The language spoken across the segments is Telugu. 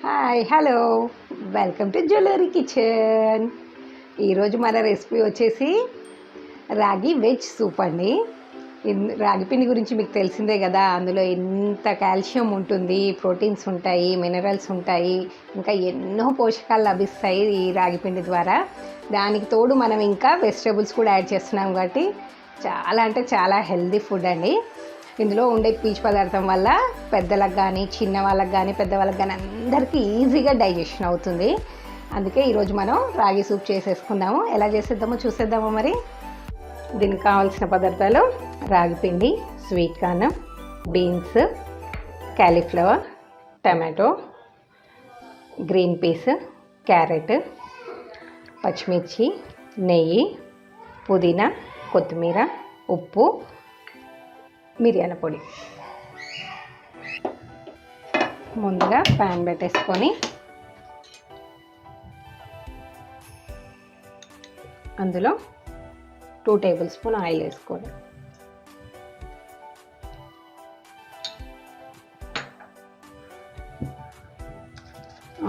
Hi hello welcome to jewellery kitchen. ఈరోజు మన రెసిపీ వచ్చేసి రాగి వెజ్ సూప్ అండి. రాగి పిండి గురించి మీకు తెలిసిందే కదా, అందులో ఎంత కాల్షియం ఉంటుంది, ప్రోటీన్స్ ఉంటాయి, మినరల్స్ ఉంటాయి, ఇంకా ఎన్నో పోషకాలు లభిస్తాయి ఈ రాగి పిండి ద్వారా. దానికి తోడు మనం ఇంకా వెజిటేబుల్స్ కూడా యాడ్ చేస్తున్నాం కాబట్టి చాలా అంటే చాలా హెల్దీ ఫుడ్ అండి. ఇందులో ఉండే పీచు పదార్థం వల్ల పెద్దలకు కానీ చిన్నవాళ్ళకి కానీ పెద్దవాళ్ళకి కానీ అందరికీ ఈజీగా డైజెషన్ అవుతుంది. అందుకే ఈరోజు మనం రాగి సూప్ చేసేసుకుందాము. ఎలా చేసేద్దామో చూసేద్దాము. మరి దీనికి కావాల్సిన పదార్థాలు: రాగి పిండి, sweet corn, beans, cauliflower, tomato, green peas, carrot, పచ్చిమిర్చి, నెయ్యి, పుదీనా, కొత్తిమీర, ఉప్పు, మిరియాల పొడి. ముందుగా ప్యాన్ పెట్టేసుకొని అందులో 2 టేబుల్ స్పూన్ ఆయిల్ వేసుకోండి.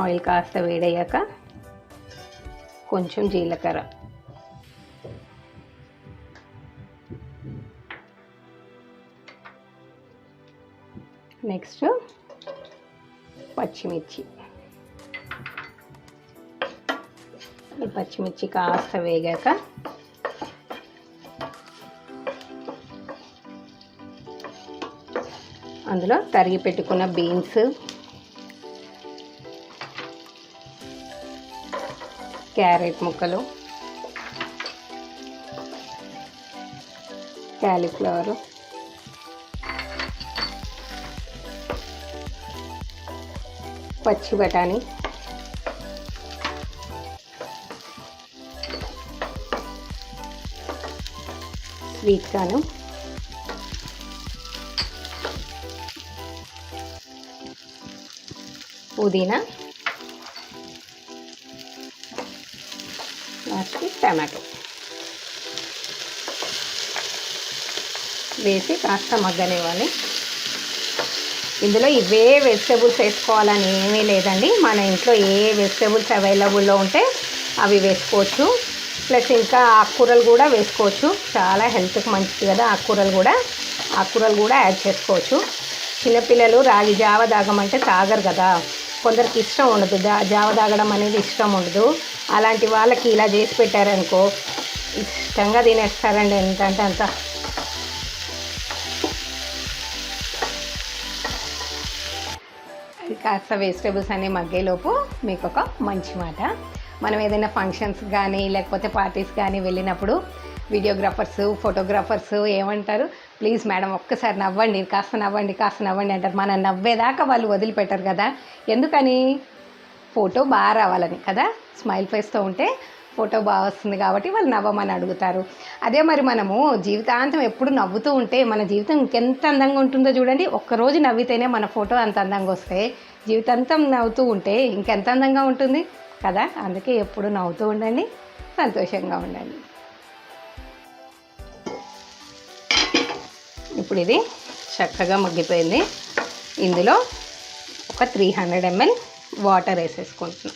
ఆయిల్ కాస్త వేడయ్యాక కొంచెం జీలకర్ర, నెక్స్ట్ పచ్చిమిర్చి. ఈ పచ్చిమిర్చి కాస్త వేగాక అందులో తరిగి పెట్టుకున్న బీన్స్, క్యారెట్ ముక్కలు, క్యాలీఫ్లవర్, పచ్చి బఠానీ, స్వీట్ కార్న్, పుదీనా, లాస్ట్కి టమాటో వేసి కాస్త మగ్గనివ్వాలి. ఇందులో ఇవే వెజిటేబుల్స్ వేసుకోవాలని ఏమీ లేదండి. మన ఇంట్లో ఏ వెజిటేబుల్స్ అవైలబుల్లో ఉంటే అవి వేసుకోవచ్చు. ప్లస్ ఇంకా ఆకుకూరలు కూడా వేసుకోవచ్చు. చాలా హెల్త్కి మంచిది కదా ఆకుకూరలు కూడా యాడ్ చేసుకోవచ్చు. చిన్నపిల్లలు రాగి జావ తాగమంటే తాగరు కదా, కొందరికి ఇష్టం ఉండదు, జావ తాగడం అనేది ఇష్టం ఉండదు. అలాంటి వాళ్ళకి ఇలా చేసి పెట్టారనుకో ఇష్టంగా తినేస్తారండి. ఎంతంటే అంత. కాస్త వెజిటేబుల్స్ అనే మగ్గేలోపు మీకు ఒక మంచి మాట. మనం ఏదైనా ఫంక్షన్స్ కానీ లేకపోతే పార్టీస్ కానీ వెళ్ళినప్పుడు వీడియోగ్రాఫర్స్, ఫోటోగ్రాఫర్స్ ఏమంటారు, ప్లీజ్ మేడం ఒక్కసారి నవ్వండి, కాస్త నవ్వండి అంటారు. మనం నవ్వేదాకా వాళ్ళు వదిలిపెట్టరు కదా. ఎందుకని? ఫోటో బాగా రావాలని కదా. స్మైల్ ఫేస్తో ఉంటే ఫోటో బాగా వస్తుంది కాబట్టి వాళ్ళు నవ్వమని అడుగుతారు. అదే మరి మనము జీవితాంతం ఎప్పుడు నవ్వుతూ ఉంటే మన జీవితం ఇంకెంత అందంగా ఉంటుందో చూడండి. ఒక్కరోజు నవ్వితేనే మన ఫోటో అంత అందంగా వస్తే, జీవితాంతం నవ్వుతూ ఉంటే ఇంకెంత అందంగా ఉంటుంది కదా. అందుకే ఎప్పుడు నవ్వుతూ ఉండండి, సంతోషంగా ఉండండి. ఇప్పుడు ఇది చక్కగా మగ్గిపోయింది. ఇందులో ఒక 300 ml వాటర్ వేసేసుకుంటున్నాం.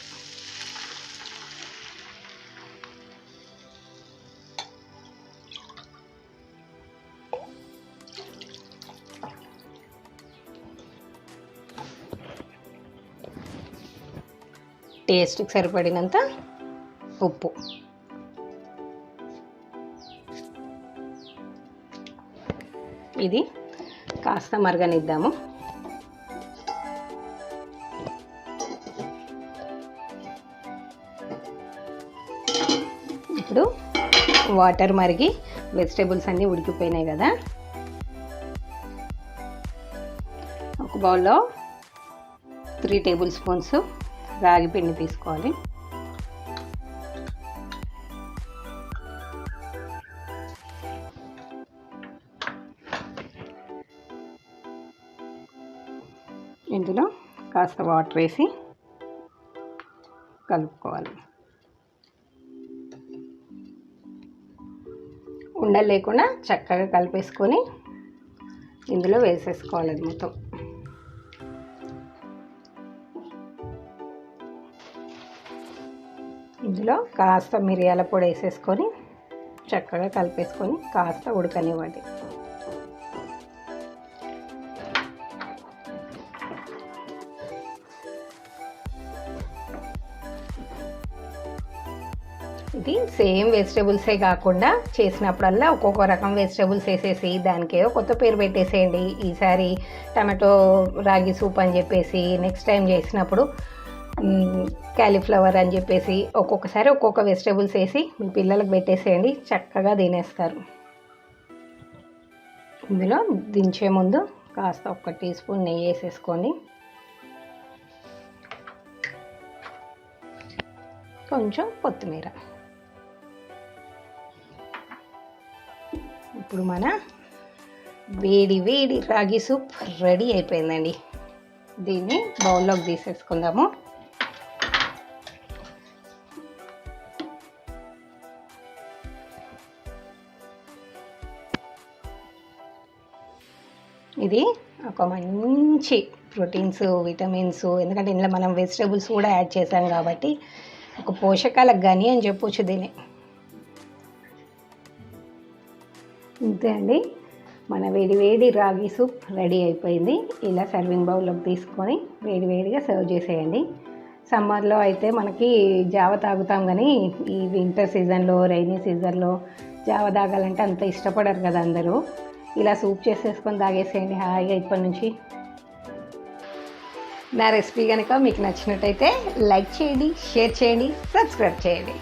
టేస్ట్కి సరిపడినంత ఉప్పు, ఇది కాస్త మరగనిద్దాము. ఇప్పుడు వాటర్ మరిగి వెజిటేబుల్స్ అన్నీ ఉడికిపోయినాయి కదా. ఒక బౌల్లో 3 టేబుల్ స్పూన్స్ రాగి పిండి తీసుకోవాలి. ఇందులో కాస్త వాటర్ వేసి కలుపుకోవాలి. ఉండలు లేకుండా చక్కగా కలిపేసుకొని ఇందులో వేసేసుకోవాలి. అది మొత్తం ఇందులో కాస్త మిరియాల పొడి వేసేసుకొని చక్కగా కలిపేసుకొని కాస్త ఉడకనివ్వండి. ఇది సేమ్ వెజిటేబుల్సే కాకుండా చేసినప్పుడల్లా ఒక్కొక్క రకం వెజిటేబుల్స్ వేసేసి దానికేదో కొత్త పేరు పెట్టేసేయండి. ఈసారి టమాటో రాగి సూప్ అని చెప్పేసి నెక్స్ట్ టైం చేసినప్పుడు క్యాలీఫ్లవర్ అని చెప్పేసి ఒక్కొక్కసారి ఒక్కొక్క వెజిటేబుల్స్ వేసి మీ పిల్లలకు పెట్టేసేయండి, చక్కగా తినేస్తారు. ఇందులో దించే ముందు కాస్త 1 టీ స్పూన్ నెయ్యి వేసేసుకొని కొంచెం కొత్తిమీర. ఇప్పుడు మన వేడి వేడి రాగి సూప్ రెడీ అయిపోయిందండి. దీన్ని బౌల్లోకి తీసేసుకుందాము. ఇది ఒక మంచి ప్రోటీన్స్, విటమిన్స్, ఎందుకంటే ఇందులో మనం వెజిటేబుల్స్ కూడా యాడ్ చేసాం కాబట్టి ఒక పోషకాల గని అని చెప్పొచ్చు దీన్ని. అంతే అండి, మన వేడి వేడి రాగి సూప్ రెడీ అయిపోయింది. ఇలా సర్వింగ్ బౌల్లోకి తీసుకొని వేడివేడిగా సర్వ్ చేసేయండి. సమ్మర్లో అయితే మనకి జావ తాగుతాం, కానీ ఈ వింటర్ సీజన్లో, రైనీ సీజన్లో జావ తాగాలంటే అంత ఇష్టపడరు కదా అందరూ. ఇలా సూప్ చేసేసుకొని తాగేసేయండి హాయిగా ఇప్పటి నుంచి. నా రెసిపీ కనుక మీకు నచ్చినట్టయితే లైక్ చేయండి, షేర్ చేయండి, సబ్స్క్రైబ్ చేయండి.